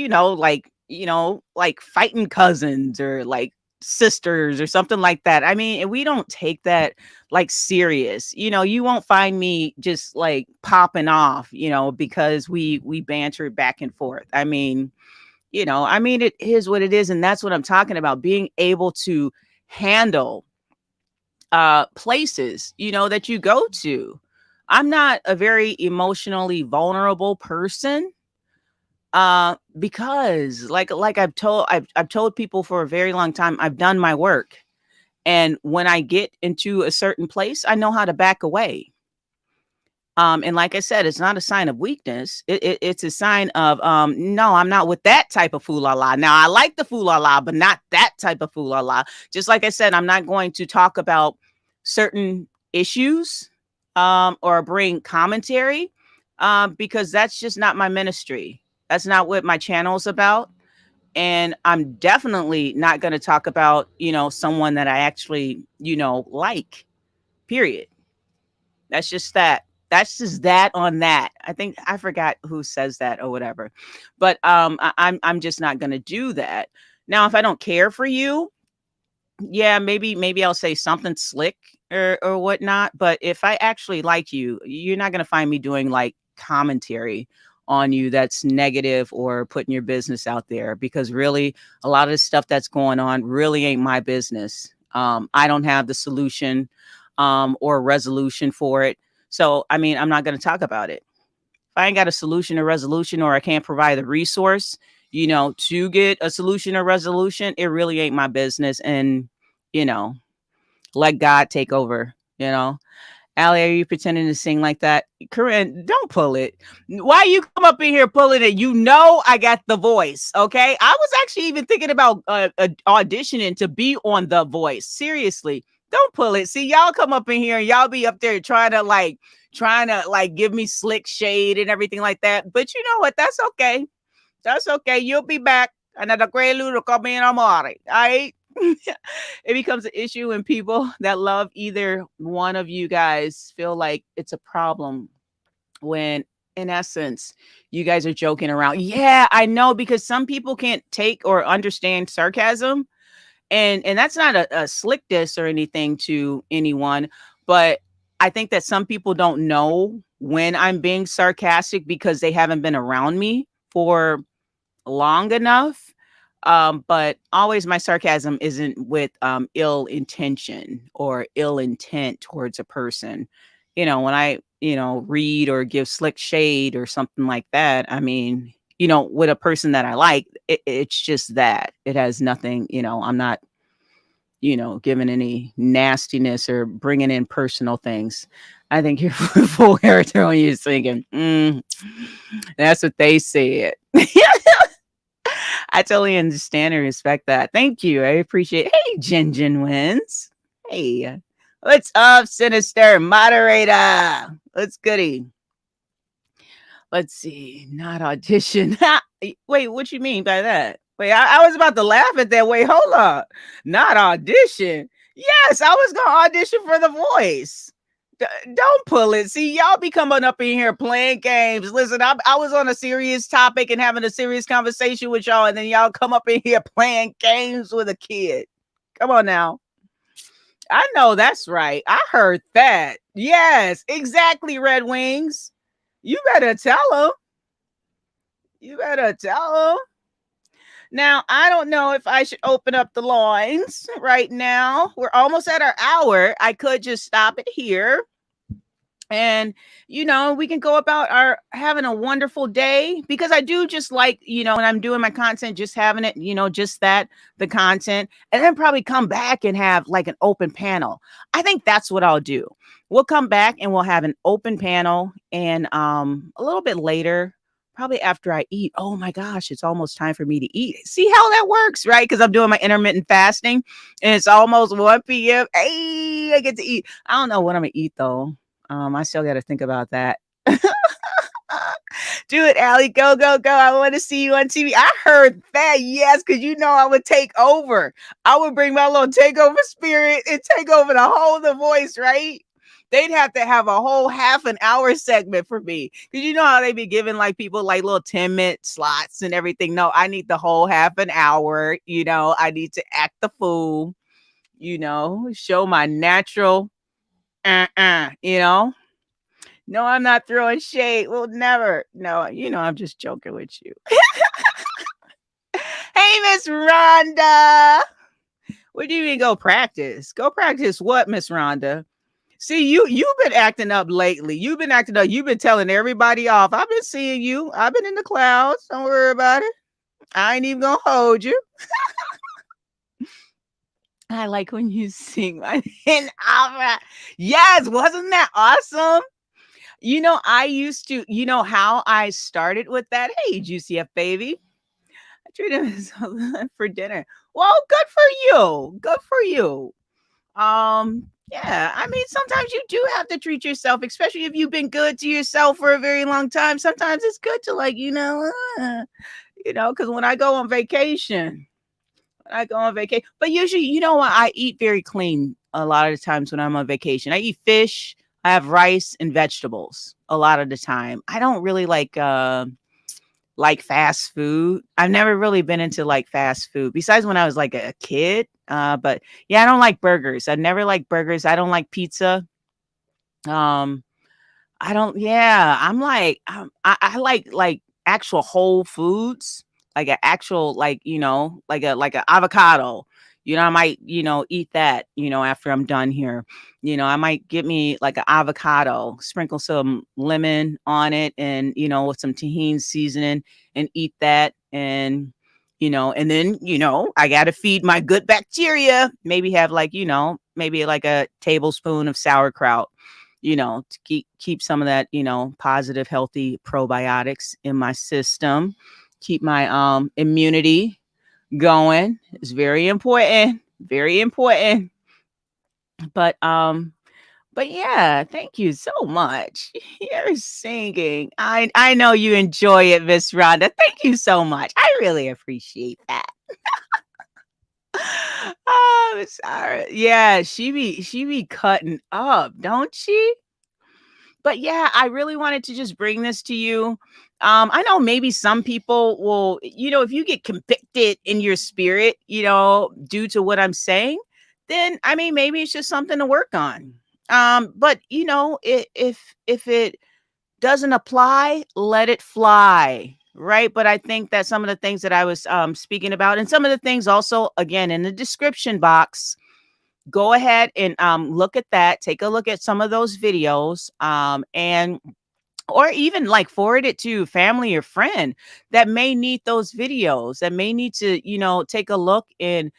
like fighting cousins or like sisters or something like that. I mean, and we don't take that like serious. You won't find me just like popping off, because we banter back and forth. I mean, it is what it is, and that's what I'm talking about, being able to handle places that you go to. I'm not a very emotionally vulnerable person, because like I've told people for a very long time, I've done my work, and when I get into a certain place, I know how to back away. And like I said, it's not a sign of weakness. It's a sign of no, I'm not with that type of fool la la. Now I like the fool la la, but not that type of fool la la. Just like I said, I'm not going to talk about certain issues or bring commentary because that's just not my ministry. That's not what my channel is about. And I'm definitely not going to talk about, someone that I actually, like, period. That's just that. That's just that on that. I think I forgot who says that or whatever. But I'm just not gonna do that. Now, if I don't care for you, yeah, maybe I'll say something slick or whatnot. But if I actually like you, you're not gonna find me doing like commentary on you that's negative or putting your business out there, because really a lot of the stuff that's going on really ain't my business. I don't have the solution or resolution for it. So, I mean, I'm not going to talk about it. If I ain't got a solution or resolution, or I can't provide a resource, to get a solution or resolution, it really ain't my business. And, you know, let God take over, you know. Allie, are you pretending to sing like that? Corinne, don't pull it. Why you come up in here pulling it? I got the voice, okay? I was actually even thinking about auditioning to be on The Voice. Seriously, don't pull it. See, y'all come up in here and y'all be up there trying to give me slick shade and everything like that. But you know what? That's okay. That's okay. You'll be back. Another great little come in, I'm all right. All right. It becomes an issue when people that love either one of you guys feel like it's a problem when in essence you guys are joking around. Yeah, I know, because some people can't take or understand sarcasm, and that's not a slick diss or anything to anyone, but I think that some people don't know when I'm being sarcastic because they haven't been around me for long enough. But always my sarcasm isn't with ill intention or ill intent towards a person. When I, read or give slick shade or something like that, I mean, with a person that I like, it's just that it has nothing, I'm not, giving any nastiness or bringing in personal things. I think you're full character when you're thinking, that's what they said. I totally understand and respect that. Thank you. I appreciate it. Hey, Jin wins. Hey, what's up, Sinister Moderator? What's goody? Let's see. Not audition. Wait, what you mean by that? Wait, I was about to laugh at that. Wait, hold up. Not audition. Yes, I was going to audition for the voice. Don't pull it. See, y'all be coming up in here playing games. Listen, I was on a serious topic and having a serious conversation with y'all, and then y'all come up in here playing games with a kid. Come on now. I know that's right. I heard that. Yes, exactly, Red Wings. You better tell them. You better tell them. Now, I don't know if I should open up the lines right now. We're almost at our hour. I could just stop it here, and we can go about our having a wonderful day, because I do just like, when I'm doing my content, just having it, just that, the content, and then probably come back and have like an open panel. I think that's what I'll do. We'll come back and we'll have an open panel, and a little bit later, probably after I eat. Oh my gosh, it's almost time for me to eat. See how that works, right? Because I'm doing my intermittent fasting and it's almost 1 p.m. Hey, I get to eat. I don't know what I'm gonna eat though. I still got to think about that. Do it, Allie. Go, go, go. I want to see you on TV. I heard that. Yes, because I would take over. I would bring my little takeover spirit and take over the whole The Voice, right? They'd have to have a whole half an hour segment for me. Because you know how they be giving like people like little 10-minute slots and everything. No, I need the whole half an hour. I need to act the fool, show my natural you know? No, I'm not throwing shade. We'll never. No, I'm just joking with you. Hey, Miss Rhonda. Where do you mean go practice? Go practice what, Miss Rhonda? See, you've been acting up lately. You've been acting up. You've been telling everybody off. I've been seeing you. I've been in the clouds. Don't worry about it. I ain't even gonna hold you. I like when you sing my in opera. Yes, wasn't that awesome? I used to, how I started with that. Hey, Juicy F baby. I treated myself for dinner. Well, good for you. Good for you. Yeah, I mean, sometimes you do have to treat yourself, especially if you've been good to yourself for a very long time. Sometimes it's good to like, because when I go on vacation, but usually, what? I eat very clean a lot of the times when I'm on vacation. I eat fish, I have rice and vegetables a lot of the time. I don't really like fast food. I've never really been into like fast food besides when I was like a kid. But yeah, I don't like burgers. I never like burgers. I don't like pizza. Um, I don't. Yeah, I'm like I like actual whole foods, like an actual like a avocado. I might eat that after I'm done here. I might get me like an avocado, sprinkle some lemon on it, and with some tahini seasoning, and eat that. And then I got to feed my good bacteria. Maybe have maybe like a tablespoon of sauerkraut, to keep some of that, positive, healthy probiotics in my system, keep my immunity going. It's very important, very important. But yeah, thank you so much. You're singing. I know you enjoy it, Miss Rhonda. Thank you so much. I really appreciate that. Oh, Miss Sarah. Yeah, she be cutting up, don't she? But yeah, I really wanted to just bring this to you. I know maybe some people will, if you get convicted in your spirit, due to what I'm saying, then I mean, maybe it's just something to work on. But if it doesn't apply, let it fly. Right. But I think that some of the things that I was speaking about, and some of the things also, again, in the description box, go ahead and look at that. Take a look at some of those videos, and or even like forward it to family or friend that may need those videos, that may need to, take a look, and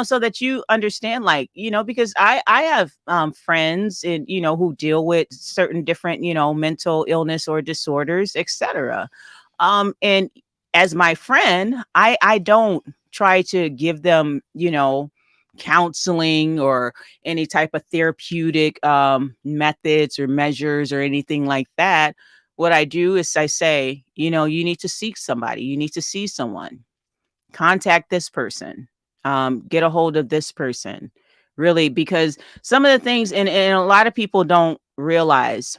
so that you understand, like, because I have friends, and who deal with certain different, mental illness or disorders, etc. And as my friend, I don't try to give them, counseling or any type of therapeutic methods or measures or anything like that. What I do is I say, you need to seek somebody, you need to see someone, contact this person, get a hold of this person, really, because some of the things, and a lot of people don't realize,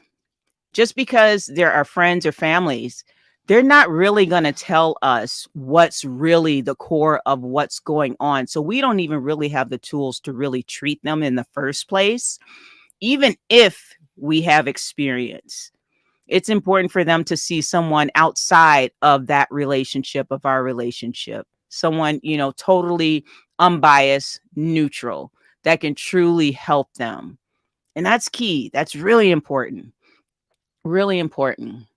just because there are friends or families, they're not really going to tell us what's really the core of what's going on. So we don't even really have the tools to really treat them in the first place, even if we have experience. It's important for them to see someone outside of that relationship, of our relationship, someone, totally unbiased, neutral, that can truly help them. And that's key. That's really important. Really important.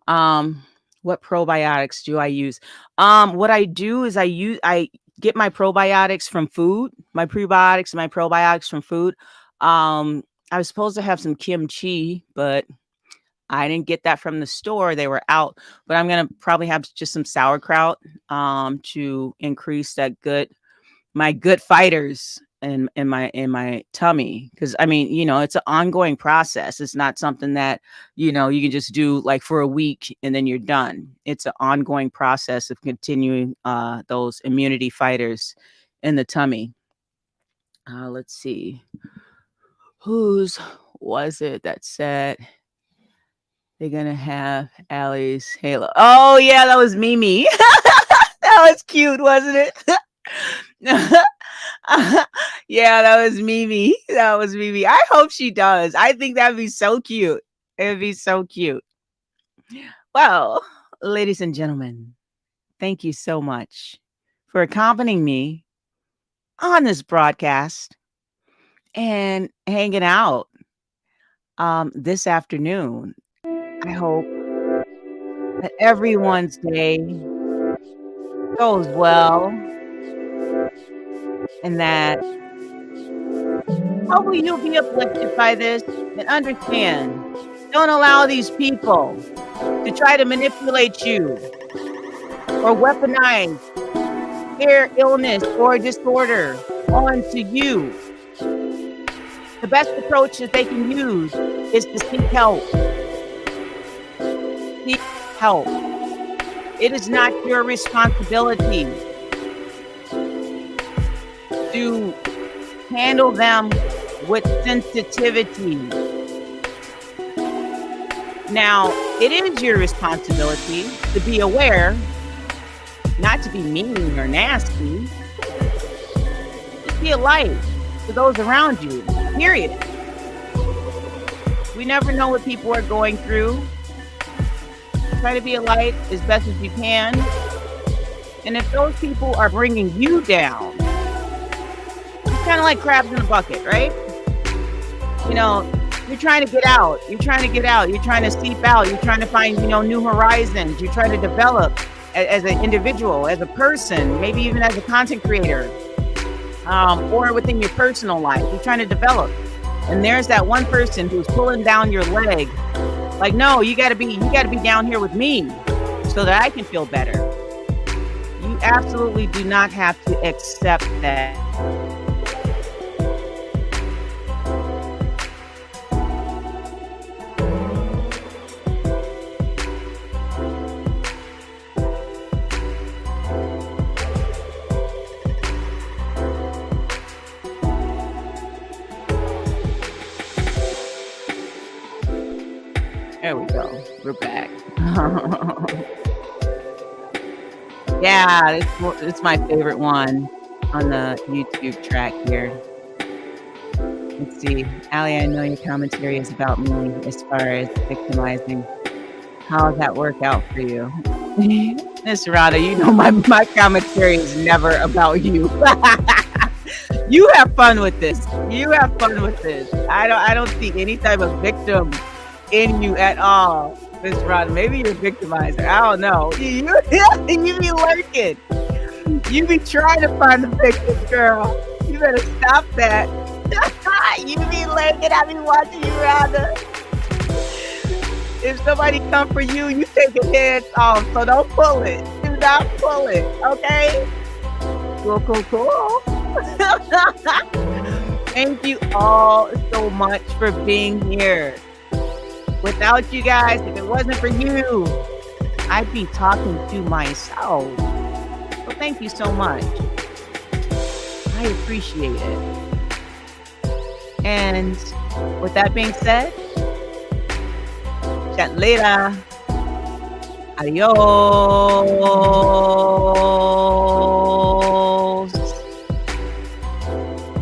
Um, what probiotics do I use? What I do is I get my probiotics from food, my prebiotics and my probiotics from food. I was supposed to have some kimchi, but I didn't get that from the store. They were out. But I'm gonna probably have just some sauerkraut to increase that my good fighters in my tummy, because I mean, it's an ongoing process. It's not something that you can just do like for a week and then you're done. It's an ongoing process of continuing those immunity fighters in the tummy. Let's see, whose was it that said they're gonna have Allie's halo? Oh yeah, that was Mimi. That was cute, wasn't it? Yeah, that was Mimi. That was Mimi. I hope she does. I think that'd be so cute. It'd be so cute. Well, ladies and gentlemen, thank you so much for accompanying me on this broadcast and hanging out this afternoon. I hope that everyone's day goes well, and that hopefully you'll be uplifted by this and understand. Don't allow these people to try to manipulate you or weaponize their illness or disorder onto you. The best approach that they can use is to seek help. Seek help. It is not your responsibility to handle them with sensitivity. Now, it is your responsibility to be aware, not to be mean or nasty. Just be a light to those around you, period. We never know what people are going through. Try to be a light as best as you can. And if those people are bringing you down, it's kind of like crabs in a bucket, right? You're trying to get out. You're trying to get out. You're trying to seep out. You're trying to find, new horizons. You're trying to develop as an individual, as a person, maybe even as a content creator, or within your personal life. You're trying to develop. And there's that one person who's pulling down your leg. Like, no, you gotta be down here with me so that I can feel better. You absolutely do not have to accept that. There we go. We're back. Yeah, it's my favorite one on the YouTube track here. Let's see. Allie, I know your commentary is about me as far as victimizing. How does that work out for you? Miss Rada, you know my commentary is never about you. You have fun with this. You have fun with this. I don't see any type of victim in you at all, Miss Rada. Maybe you're a victimizer. I don't know. You be lurking. You be trying to find the victim, girl. You better stop that. You be lurking. I be watching you, Rada. If somebody come for you, you take your hands off. So don't pull it. Do not pull it. Okay? Cool. Thank you all so much for being here. Without you guys, if it wasn't for you, I'd be talking to myself. So thank you so much. I appreciate it. And with that being said, chat later. Adios.